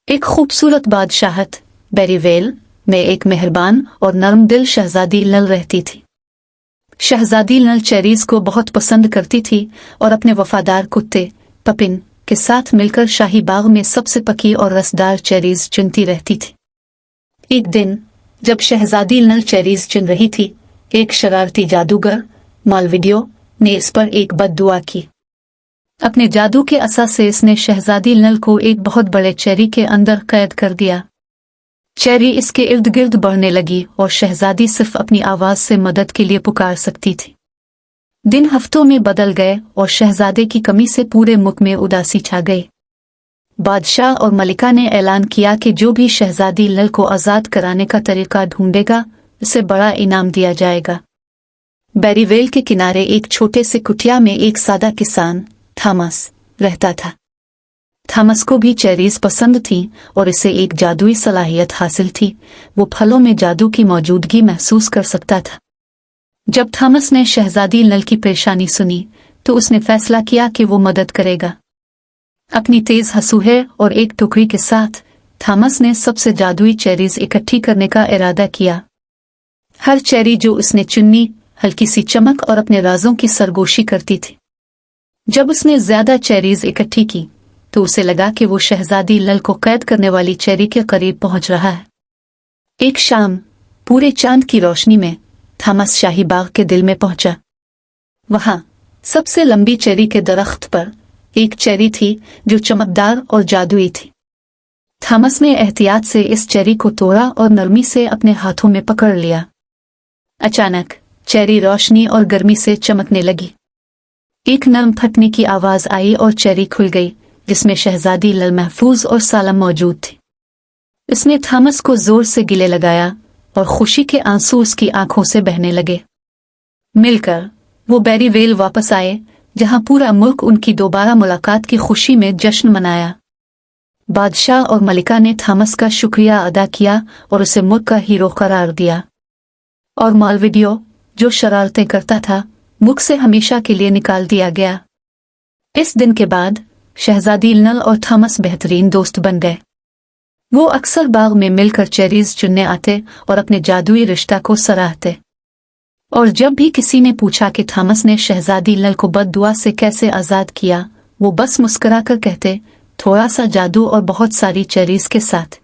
एक खूबसूरत बादशाहत बेरीवेल में एक मेहरबान और नरम दिल शहजादी नल रहती थी। शहजादी नल चेरीज को बहुत पसंद करती थी और अपने वफादार कुत्ते पपिन के साथ मिलकर शाही बाग में सबसे पकी और रसदार चेरीज चुनती रहती थी। एक दिन जब शहजादी नल चेरीज चुन रही थी, एक शरारती जादूगर मालविडियो ने इस पर एक बद्दुआ की। अपने जादू के असर से इसने शहजादी नल को एक बहुत बड़े चेरी के अंदर कैद कर दिया। चेरी इसके इर्द गिर्द बढ़ने लगी और शहजादी सिर्फ अपनी आवाज से मदद के लिए पुकार सकती थी। दिन हफ्तों में बदल गए और शहजादे की कमी से पूरे मुल्क में उदासी छा गई। बादशाह और मलिका ने ऐलान किया कि जो भी शहजादी नल को आजाद कराने का तरीका ढूंढेगा उसे बड़ा इनाम दिया जाएगा। बेरीवेल के किनारे एक छोटे से कुटिया में एक सादा किसान थॉमस रहता था। थॉमस को भी चेरीज पसंद थी और इसे एक जादुई सलाहियत हासिल थी। वो फलों में जादू की मौजूदगी महसूस कर सकता था। जब थॉमस ने शहजादी नल की परेशानी सुनी तो उसने फैसला किया कि वो मदद करेगा। अपनी तेज हंसुहे और एक टोकरी के साथ थॉमस ने सबसे जादुई चेरीज इकट्ठी करने का इरादा किया। हर चेरी जो उसने चुनी हल्की सी चमक और अपने राजों की सरगोशी करती थी। जब उसने ज्यादा चेरीज इकट्ठी की तो उसे लगा कि वो शहजादी नल को कैद करने वाली चेरी के करीब पहुंच रहा है। एक शाम पूरे चांद की रोशनी में थॉमस शाही बाग के दिल में पहुंचा। वहां सबसे लंबी चेरी के दरख्त पर एक चेरी थी जो चमकदार और जादुई थी। थॉमस ने एहतियात से इस चेरी को तोड़ा और नरमी से अपने हाथों में पकड़ लिया। अचानक चेरी रोशनी और गर्मी से चमकने लगी। एक नरम फटने की आवाज आई और चेरी खुल गई, जिसमें शहजादी नल महफूज और सालम मौजूद थी। उसने थॉमस को जोर से गले लगाया और खुशी के आंसू उसकी आंखों से बहने लगे। मिलकर वो बेरीवेल वापस आए, जहां पूरा मुल्क उनकी दोबारा मुलाकात की खुशी में जश्न मनाया। बादशाह और मलिका ने थॉमस का शुक्रिया अदा किया और उसे मुल्क का हीरो करार दिया। और मालविडियो जो शरारतें करता था मुल्क से हमेशा के लिए निकाल दिया गया। इस दिन के बाद शहजादी नल और थॉमस बेहतरीन दोस्त बन गए। वो अक्सर बाग में मिलकर चेरीज चुनने आते और अपने जादुई रिश्ता को सराहते। और जब भी किसी ने पूछा कि थॉमस ने शहजादी नल को बद्दुआ से कैसे आजाद किया, वो बस मुस्कुराकर कहते, थोड़ा सा जादू और बहुत सारी चेरीज के साथ।